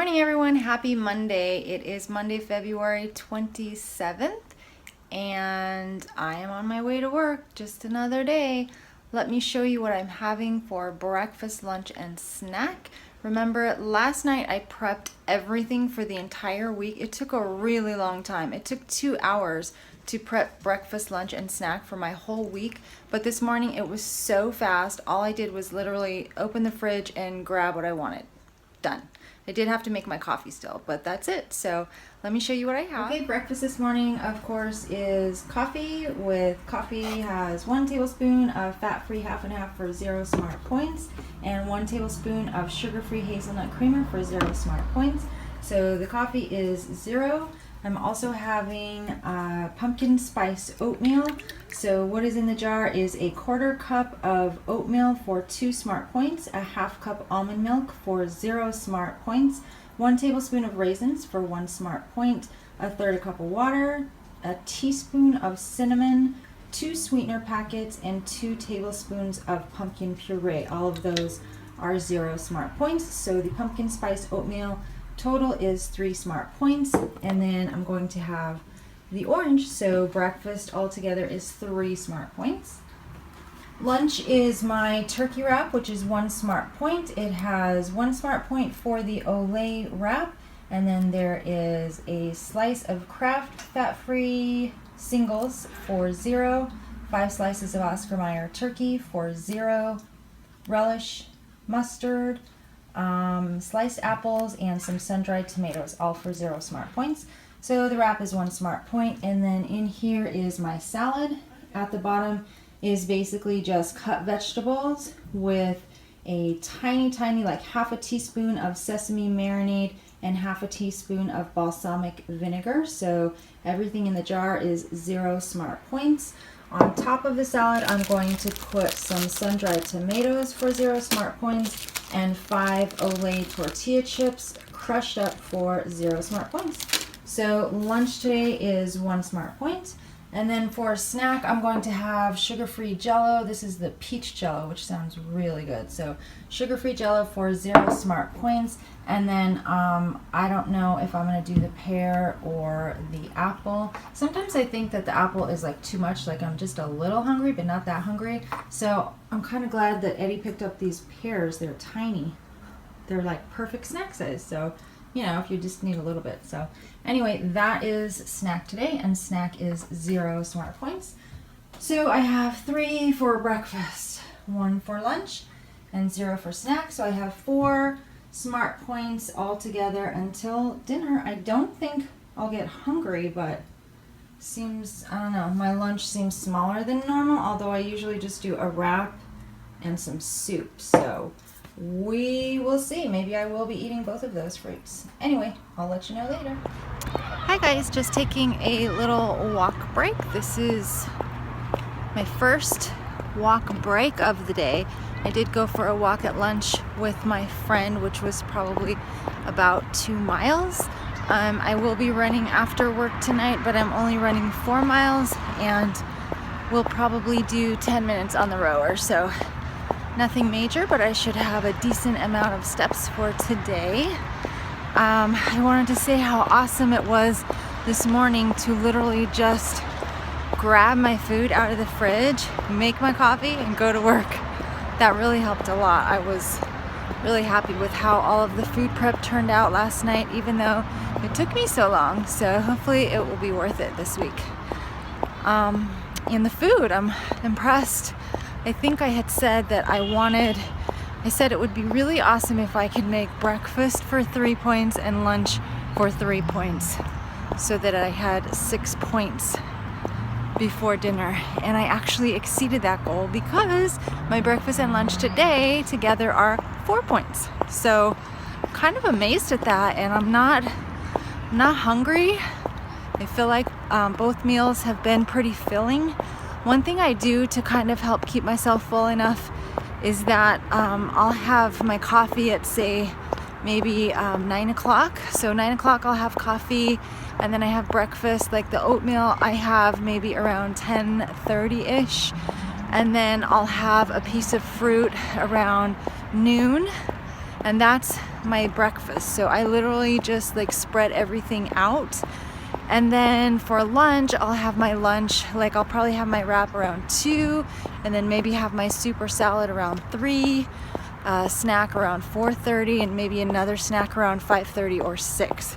morning, everyone. Happy Monday. It is Monday, February 27th, and I am on my way to work. Just another day. Let me show you what I'm having for breakfast, lunch, and snack. Remember, last night I prepped everything for the entire week. It took a really long time. It took 2 hours to prep breakfast, lunch, and snack for my whole week. But this morning it was so fast. All I did was literally open the fridge and grab what I wanted. Done. I did have to make my coffee still, but that's it. So let me show you what I have. Okay, breakfast this morning, of course, is coffee. Coffee has 1 tablespoon of fat-free half and half for 0 smart points, and 1 tablespoon of sugar-free hazelnut creamer for 0 smart points. So the coffee is 0. I'm also having pumpkin spice oatmeal. So what is in the jar is a 1/4 cup of oatmeal for 2 smart points, a 1/2 cup almond milk for 0 smart points, 1 tablespoon of raisins for 1 smart point, 1/3 cup of water, a teaspoon of cinnamon, 2 sweetener packets, and 2 tablespoons of pumpkin puree. All of those are 0 smart points. So the pumpkin spice oatmeal total is 3 smart points, and then I'm going to have the orange, so breakfast altogether is 3 smart points. Lunch is my turkey wrap, which is 1 smart point. It has 1 smart point for the Olay wrap, and then there is a slice of Kraft fat-free singles for 0, 5 slices of Oscar Mayer turkey for 0, relish, mustard, sliced apples, and some sun-dried tomatoes, all for 0 smart points. So the wrap is 1 smart point, and then in here is my salad. At the bottom is basically just cut vegetables with a tiny, like 1/2 teaspoon of sesame marinade and 1/2 teaspoon of balsamic vinegar. So everything in the jar is 0 smart points. On top of the salad, I'm going to put some sun-dried tomatoes for 0 smart points and 5 Olay tortilla chips crushed up for 0 smart points. So lunch today is 1 smart point. And then for a snack, I'm going to have sugar-free Jell-O. This is the peach Jell-O, which sounds really good. So sugar-free Jell-O for 0 smart points. And then I don't know if I'm going to do the pear or the apple. Sometimes I think that the apple is like too much, like I'm just a little hungry, but not that hungry. So I'm kind of glad that Eddie picked up these pears. They're tiny. They're like perfect snack size. So, you know, if you just need a little bit. So anyway, that is snack today, and snack is 0 smart points. So I have 3 for breakfast, 1 for lunch, and 0 for snack. So I have 4 smart points altogether until dinner. I don't think I'll get hungry, but I don't know, my lunch seems smaller than normal, although I usually just do a wrap and some soup. So we will see. Maybe I will be eating both of those fruits. Anyway, I'll let you know later. Hi guys, just taking a little walk break. This is my first walk break of the day. I did go for a walk at lunch with my friend, which was probably about 2 miles. I will be running after work tonight, but I'm only running 4 miles, and we'll probably do 10 minutes on the rower. So nothing major, but I should have a decent amount of steps for today. I wanted to say how awesome it was this morning to literally just grab my food out of the fridge, make my coffee, and go to work. That really helped a lot. I was really happy with how all of the food prep turned out last night, even though it took me so long. So hopefully it will be worth it this week. In the food, I'm impressed. I think I had said that I said it would be really awesome if I could make breakfast for 3 points and lunch for 3 points, so that I had 6 points before dinner. And I actually exceeded that goal because my breakfast and lunch today together are 4 points. So kind of amazed at that, and I'm not hungry. I feel like both meals have been pretty filling. One thing I do to kind of help keep myself full enough is that I'll have my coffee at, say, maybe 9 o'clock. So 9 o'clock I'll have coffee, and then I have breakfast, like the oatmeal I have maybe around 10:30-ish, and then I'll have a piece of fruit around noon, and that's my breakfast. So I literally just like spread everything out. And then for lunch, I'll have my lunch, like I'll probably have my wrap around 2, and then maybe have my super salad around 3, snack around 4:30, and maybe another snack around 5:30 or 6.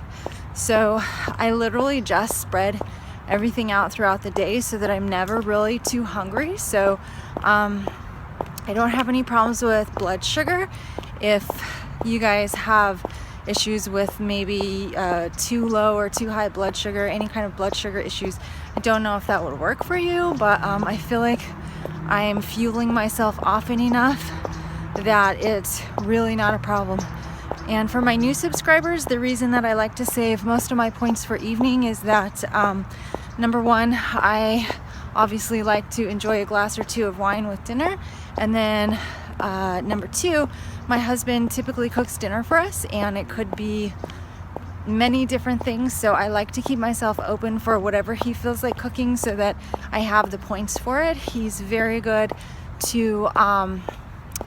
So I literally just spread everything out throughout the day so that I'm never really too hungry. So I don't have any problems with blood sugar. If you guys have issues with maybe too low or too high blood sugar, any kind of blood sugar issues, I don't know if that would work for you, but I feel like I am fueling myself often enough that it's really not a problem. And for my new subscribers, the reason that I like to save most of my points for evening is that number one, I obviously like to enjoy a glass or 2 of wine with dinner, and then number 2, my husband typically cooks dinner for us, and it could be many different things, so I like to keep myself open for whatever he feels like cooking so that I have the points for it. He's very good to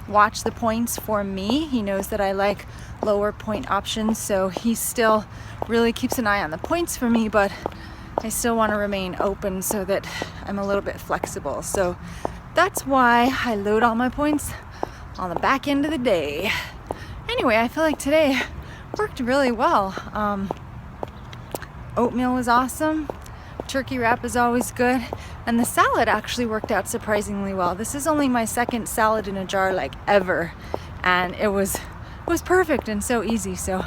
watch the points for me. He knows that I like lower point options, so he still really keeps an eye on the points for me, but I still want to remain open so that I'm a little bit flexible. So that's why I load all my points on the back end of the day. Anyway, I feel like today worked really well. Oatmeal was awesome. Turkey wrap is always good. And the salad actually worked out surprisingly well. This is only my second salad in a jar like ever. And it was perfect and so easy. So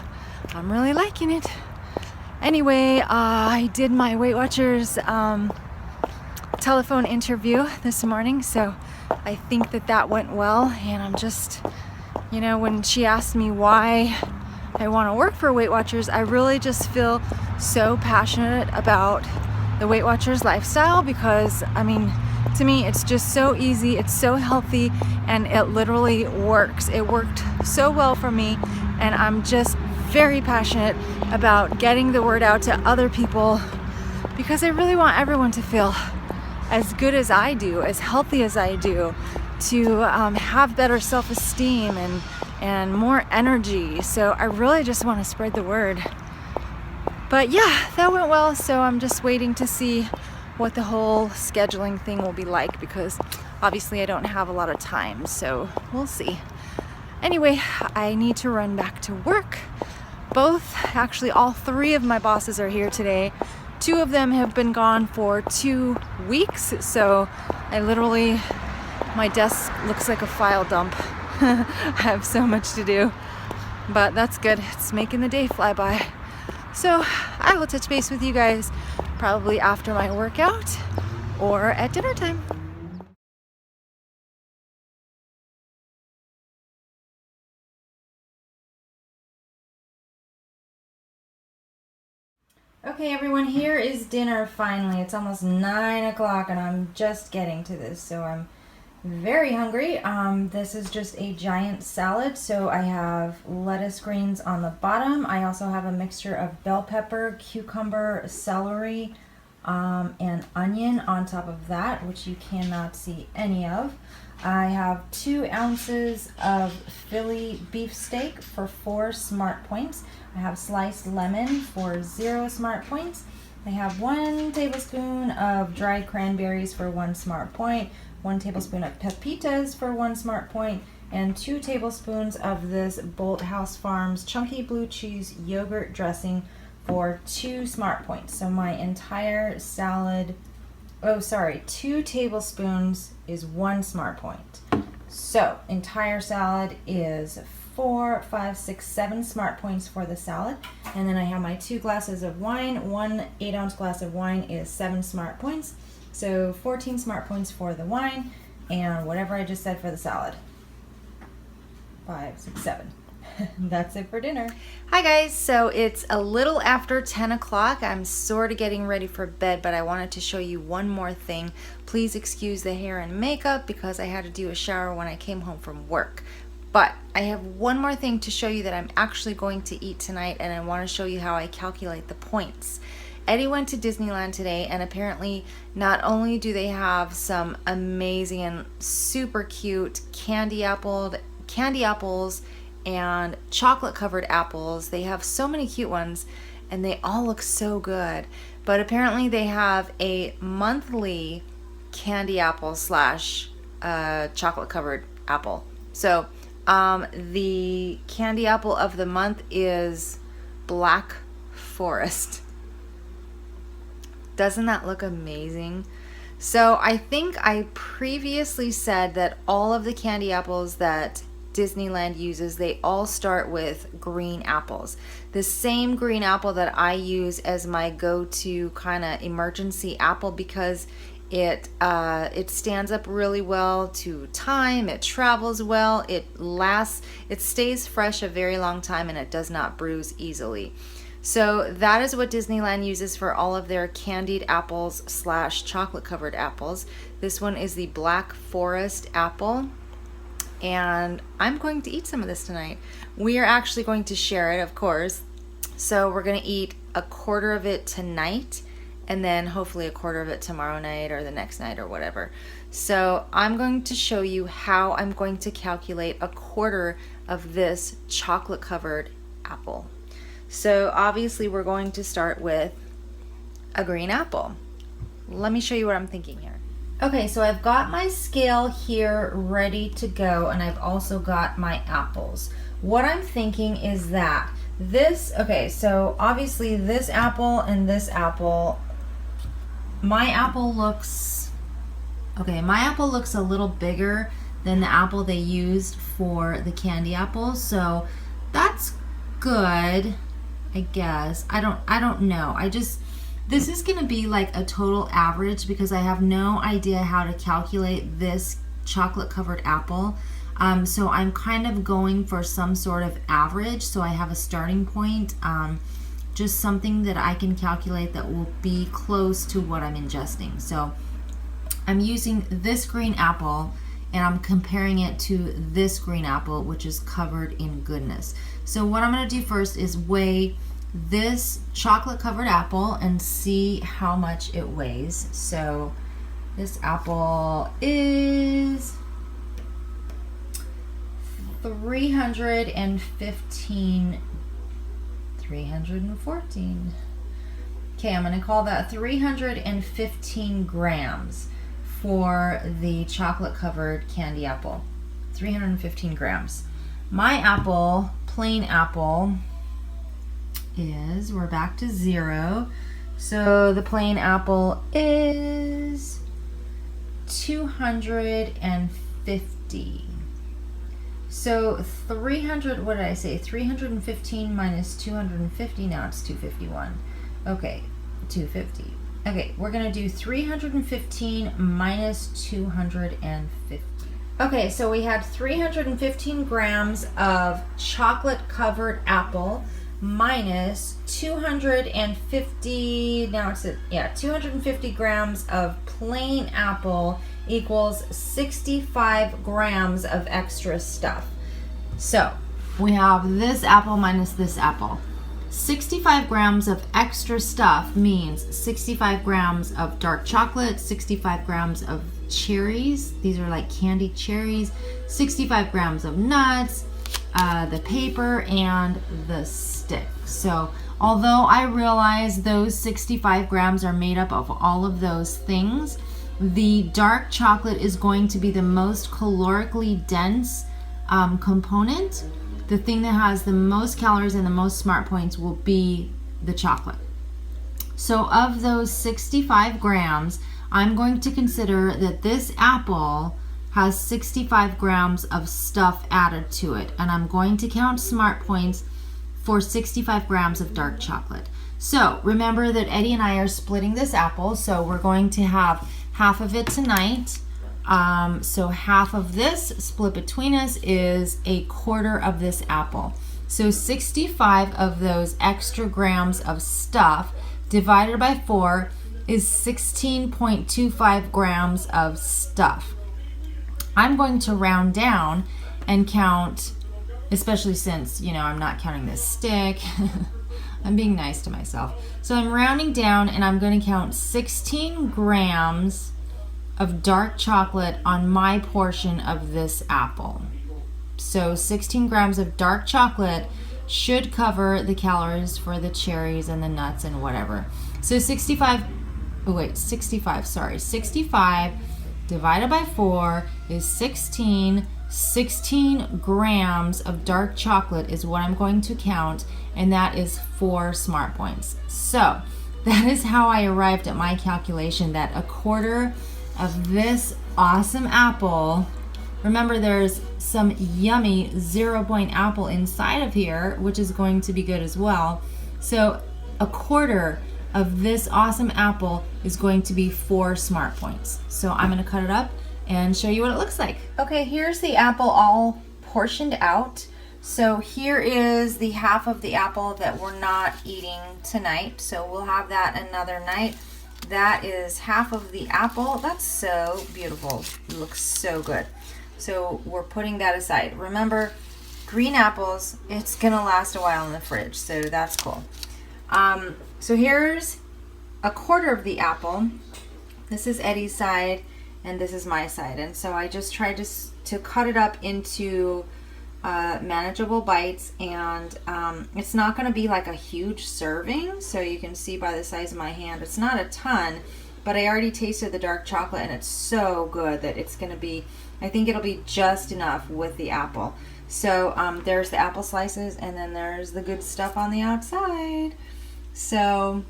I'm really liking it. Anyway, I did my Weight Watchers telephone interview this morning. So I think that went well. And I'm just, when she asked me why I want to work for Weight Watchers, I really just feel so passionate about the Weight Watchers lifestyle because, to me, it's just so easy, it's so healthy, and it literally works. It worked so well for me, and I'm just very passionate about getting the word out to other people because I really want everyone to feel as good as I do, as healthy as I do, to have better self-esteem and more energy. So I really just want to spread the word. But yeah, that went well, so I'm just waiting to see what the whole scheduling thing will be like because obviously I don't have a lot of time, so we'll see. Anyway, I need to run back to work. Actually all 3 of my bosses are here today. 2 of them have been gone for 2 weeks, so my desk looks like a file dump. I have so much to do, but that's good. It's making the day fly by. So I will touch base with you guys probably after my workout or at dinner time. Okay everyone, here is dinner finally. It's almost 9 o'clock and I'm just getting to this, so I'm very hungry. This is just a giant salad, so I have lettuce greens on the bottom. I also have a mixture of bell pepper, cucumber, celery, and onion on top of that, which you cannot see any of. I have 2 ounces of Philly beef steak for 4 smart points. I have sliced lemon for 0 smart points. I have 1 tablespoon of dried cranberries for 1 smart point, 1 tablespoon of pepitas for 1 smart point, and 2 tablespoons of this Bolthouse Farms chunky blue cheese yogurt dressing for 2 smart points. So my entire salad, 2 tablespoons is 1 smart point. So entire salad is 4, 5, 6, 7 smart points for the salad. And then I have my 2 glasses of wine. 1 8-ounce glass of wine is 7 smart points. So 14 smart points for the wine and whatever I just said for the salad. 5, 6, 7. That's it for dinner. Hi guys, so it's a little after 10 o'clock. I'm sort of getting ready for bed, but I wanted to show you one more thing. Please excuse the hair and makeup because I had to do a shower when I came home from work. But I have one more thing to show you that I'm actually going to eat tonight, and I want to show you how I calculate the points. Eddie went to Disneyland today, and apparently not only do they have some amazing and super cute candy apples and chocolate covered apples. They have so many cute ones and they all look so good. But apparently they have a monthly candy apple slash chocolate covered apple. So the candy apple of the month is Black Forest. Doesn't that look amazing? So I think I previously said that all of the candy apples that Disneyland uses, they all start with green apples. The same green apple that I use as my go-to kind of emergency apple because it stands up really well to time, it travels well, it lasts, it stays fresh a very long time, and it does not bruise easily. So that is what Disneyland uses for all of their candied apples slash chocolate covered apples. This one is the Black Forest apple, and I'm going to eat some of this tonight. We are actually going to share it, of course. So we're going to eat a quarter of it tonight, and then hopefully a quarter of it tomorrow night or the next night or whatever. So I'm going to show you how I'm going to calculate a quarter of this chocolate covered apple. So obviously we're going to start with a green apple. Let me show you what I'm thinking here. Okay, so I've got my scale here ready to go, and I've also got my apples. What I'm thinking is that okay, so obviously this apple and this apple, my apple looks a little bigger than the apple they used for the candy apple, so that's good, I guess. I don't know. This is gonna be like a total average because I have no idea how to calculate this chocolate covered apple. So I'm kind of going for some sort of average, so I have a starting point, just something that I can calculate that will be close to what I'm ingesting. So I'm using this green apple and I'm comparing it to this green apple, which is covered in goodness. So what I'm gonna do first is weigh this chocolate covered apple and see how much it weighs. So this apple is 314. Okay, I'm going to call that 315 grams for the chocolate covered candy apple. 315 grams. My apple, plain apple, we're back to 0. So the plain apple is 250. So 300, what did I say? 315 minus 250, now it's 251. Okay, 250. Okay, we're gonna do 315 minus 250. Okay, so we had 315 grams of chocolate covered apple minus 250, now it's 250 grams of plain apple equals 65 grams of extra stuff. So we have this apple minus this apple. 65 grams of extra stuff means 65 grams of dark chocolate, 65 grams of cherries, these are like candied cherries, 65 grams of nuts, the paper, and the stick. So although I realize those 65 grams are made up of all of those things, the dark chocolate is going to be the most calorically dense component. The thing that has the most calories and the most smart points will be the chocolate. So of those 65 grams, I'm going to consider that this apple has 65 grams of stuff added to it, and I'm going to count smart points for 65 grams of dark chocolate. So remember that Eddie and I are splitting this apple, so we're going to have half of it tonight. So half of this split between us is a quarter of this apple. So 65 of those extra grams of stuff divided by 4 is 16.25 grams of stuff. I'm going to round down and count, especially since, I'm not counting this stick. I'm being nice to myself. So I'm rounding down and I'm going to count 16 grams of dark chocolate on my portion of this apple. So 16 grams of dark chocolate should cover the calories for the cherries and the nuts and whatever. So 65 divided by 4 is 16. 16 grams of dark chocolate is what I'm going to count, and that is 4 smart points. So that is how I arrived at my calculation that a quarter of this awesome apple, remember there's some yummy 0-point apple inside of here, which is going to be good as well. So a quarter of this awesome apple is going to be 4 smart points. So I'm going to cut it up and show you what it looks like. Okay, here's the apple all portioned out. So here is the half of the apple that we're not eating tonight. So we'll have that another night. That is half of the apple. That's so beautiful. It looks so good. So we're putting that aside. Remember, green apples, it's gonna last a while in the fridge, so that's cool. So here's a quarter of the apple. This is Eddie's side, and this is my side. And so I just tried to cut it up into manageable bites, and it's not going to be like a huge serving, so you can see by the size of my hand it's not a ton, but I already tasted the dark chocolate and it's so good that it's going to be, I think it'll be just enough with the apple. So there's the apple slices, and then there's the good stuff on the outside. So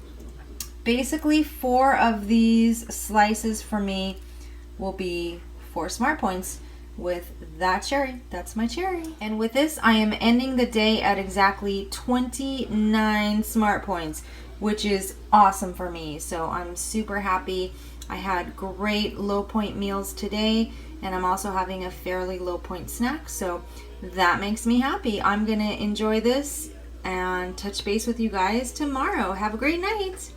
basically 4 of these slices for me will be 4 smart points with that cherry. That's my cherry. And with this, I am ending the day at exactly 29 smart points, which is awesome for me. So I'm super happy. I had great low point meals today, and I'm also having a fairly low point snack. So that makes me happy. I'm gonna enjoy this and touch base with you guys tomorrow. Have a great night.